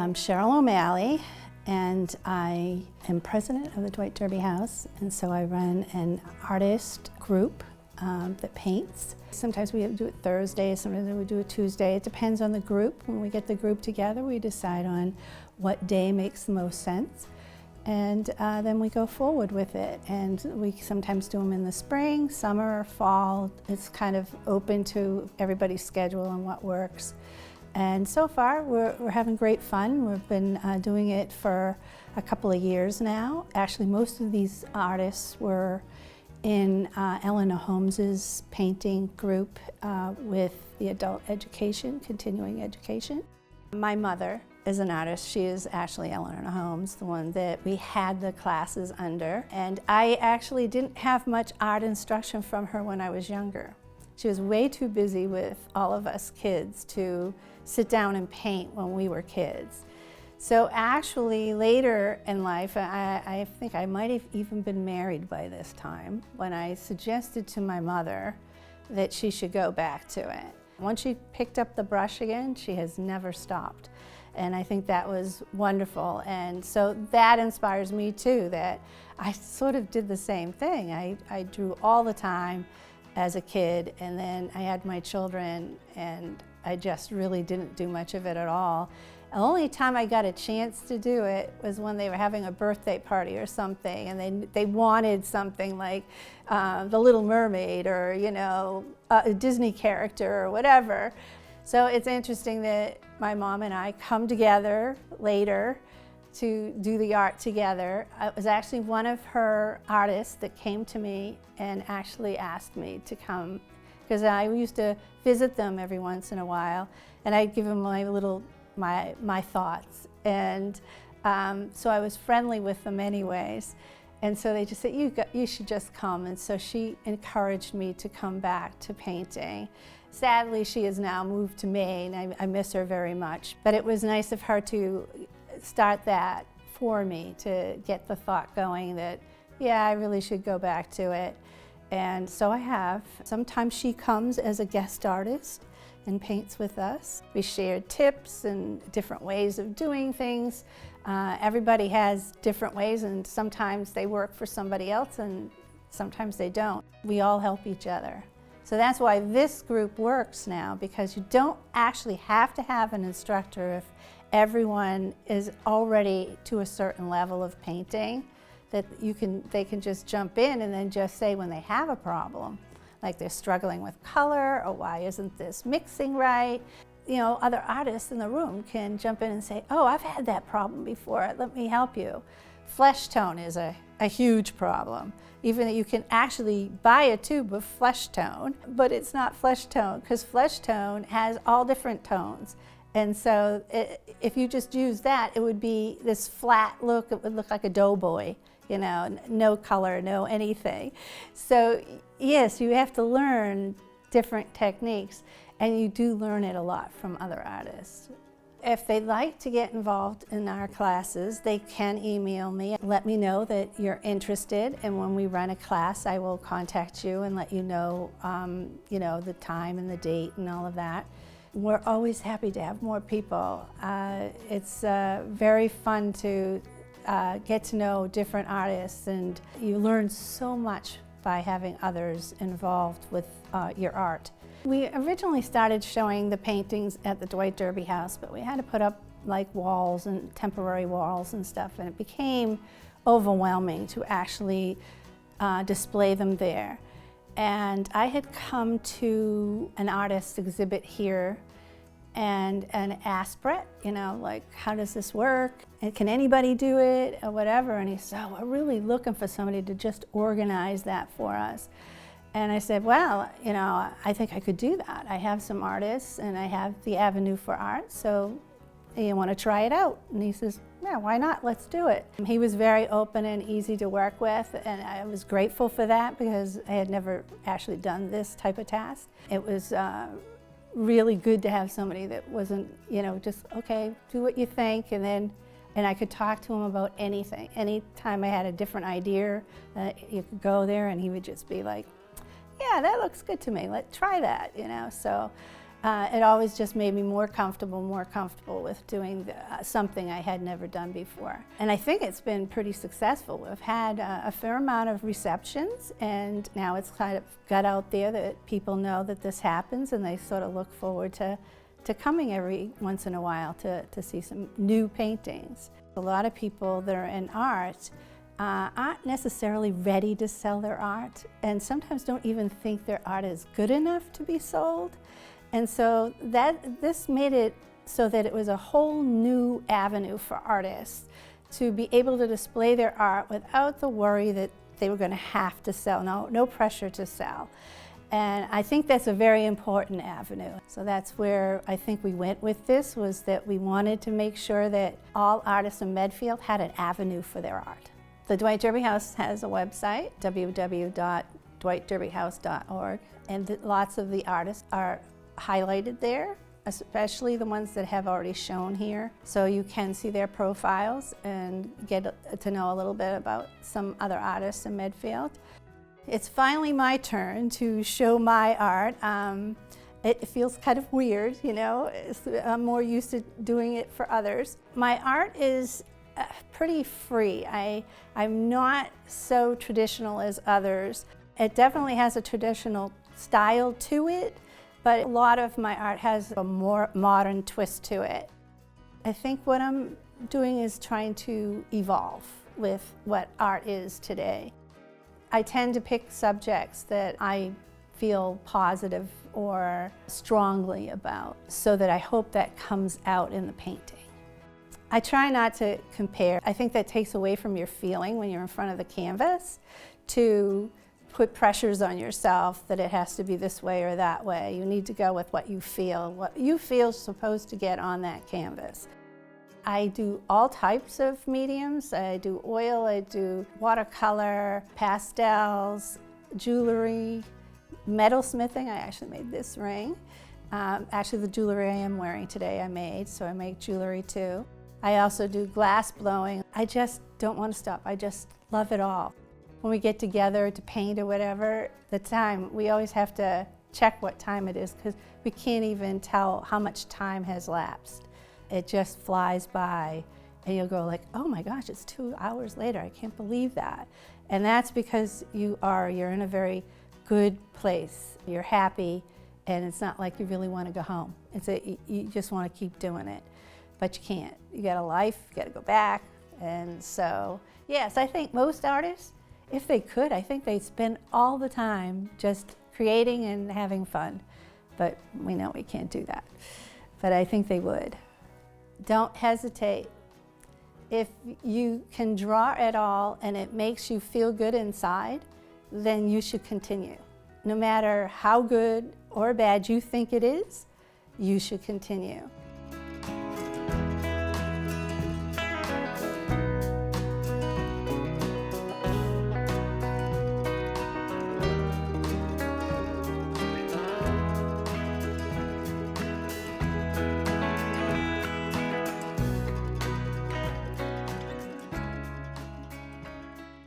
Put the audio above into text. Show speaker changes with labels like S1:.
S1: I'm Cheryl O'Malley, and I am president of the Dwight Derby House, and so I run an artist group that paints. Sometimes we do it Thursday, sometimes we do it Tuesday. It depends on the group. When we get the group together, we decide on what day makes the most sense, and then we go forward with it. And we sometimes do them in the spring, summer, fall. It's kind of open to everybody's schedule and what works. And so far, we're having great fun. We've been doing it for a couple of years now. Actually, most of these artists were in Eleanor Holmes's painting group with the adult education, continuing education. My mother is an artist. She is actually Eleanor Holmes, the one that we had the classes under. And I actually didn't have much art instruction from her when I was younger. She was way too busy with all of us kids to sit down and paint when we were kids. So actually later in life, I think I might have even been married by this time, when I suggested to my mother that she should go back to it. Once she picked up the brush again, she has never stopped. And I think that was wonderful. And so that inspires me too, that I sort of did the same thing. I drew all the time as a kid, and then I had my children, and I just really didn't do much of it at all. The only time I got a chance to do it was when they were having a birthday party or something, and they wanted something like The Little Mermaid, or a Disney character or whatever. So it's interesting that my mom and I come together later to do the art together. It was actually one of her artists that came to me and actually asked me to come, because I used to visit them every once in a while, and I'd give them my thoughts. And so I was friendly with them anyways. And so they just said, you should just come. And so she encouraged me to come back to painting. Sadly, she has now moved to Maine. I miss her very much. But it was nice of her to start that for me, to get the thought going that, yeah, I really should go back to it. And so I have. Sometimes she comes as a guest artist and paints with us. We share tips and different ways of doing things. Everybody has different ways, and sometimes they work for somebody else and sometimes they don't. We all help each other. So that's why this group works now, because you don't actually have to have an instructor if everyone is already to a certain level of painting, that they can just jump in and then just say when they have a problem, like they're struggling with color, or why isn't this mixing right? Other artists in the room can jump in and say, oh, I've had that problem before, let me help you. Flesh tone is a huge problem. Even that you can actually buy a tube of flesh tone, but it's not flesh tone, because flesh tone has all different tones. And so if you just use that, it would be this flat look. It would look like a doughboy, no color, no anything. So yes, you have to learn different techniques, and you do learn it a lot from other artists. If they'd like to get involved in our classes, they can email me. Let me know that you're interested, and when we run a class, I will contact you and let you know, the time and the date and all of that. We're always happy to have more people. It's very fun to get to know different artists, and you learn so much by having others involved with your art. We originally started showing the paintings at the Dwight Derby House, but we had to put up like walls and temporary walls and stuff, and it became overwhelming to actually display them there. And I had come to an artist exhibit here and asked Brett, like, how does this work? And can anybody do it or whatever? And he said, oh, we're really looking for somebody to just organize that for us. And I said, well, I think I could do that. I have some artists and I have the Avenue for Art, so you want to try it out? And he says, yeah, why not? Let's do it. He was very open and easy to work with, and I was grateful for that, because I had never actually done this type of task. It was really good to have somebody that wasn't, just, okay, do what you think, and I could talk to him about anything. Anytime I had a different idea, you could go there and he would just be like, yeah, that looks good to me, let's try that, So It always just made me more comfortable with doing something I had never done before. And I think it's been pretty successful. We've had a fair amount of receptions, and now it's kind of got out there that people know that this happens, and they sort of look forward to coming every once in a while to see some new paintings. A lot of people that are in art aren't necessarily ready to sell their art, and sometimes don't even think their art is good enough to be sold. And so this made it so that it was a whole new avenue for artists to be able to display their art without the worry that they were going to have to sell, no pressure to sell. And I think that's a very important avenue. So that's where I think we went with this, was that we wanted to make sure that all artists in Medfield had an avenue for their art. The Dwight Derby House has a website, www.dwightderbyhouse.org, and lots of the artists are highlighted there, especially the ones that have already shown here. So you can see their profiles and get to know a little bit about some other artists in Medfield. It's finally my turn to show my art. It feels kind of weird, you know. I'm more used to doing it for others. My art is pretty free. I'm not so traditional as others. It definitely has a traditional style to it, but a lot of my art has a more modern twist to it. I think what I'm doing is trying to evolve with what art is today. I tend to pick subjects that I feel positive or strongly about, so that I hope that comes out in the painting. I try not to compare. I think that takes away from your feeling when you're in front of the canvas, to put pressures on yourself that it has to be this way or that way. You need to go with what you feel is supposed to get on that canvas. I do all types of mediums. I do oil, I do watercolor, pastels, jewelry, metalsmithing. I actually made this ring. Actually, the jewelry I am wearing today I made, so I make jewelry too. I also do glass blowing. I just don't want to stop. I just love it all. When we get together to paint or whatever, the time, we always have to check what time it is, because we can't even tell how much time has lapsed. It just flies by, and you'll go like, oh my gosh, it's 2 hours later. I can't believe that. And that's because you're in a very good place. You're happy, and it's not like you really want to go home. You just want to keep doing it, but you can't. You got a life, you got to go back. And so, yes, I think most artists, if they could, I think they'd spend all the time just creating and having fun. But we know we can't do that. But I think they would. Don't hesitate. If you can draw at all and it makes you feel good inside, then you should continue. No matter how good or bad you think it is, you should continue.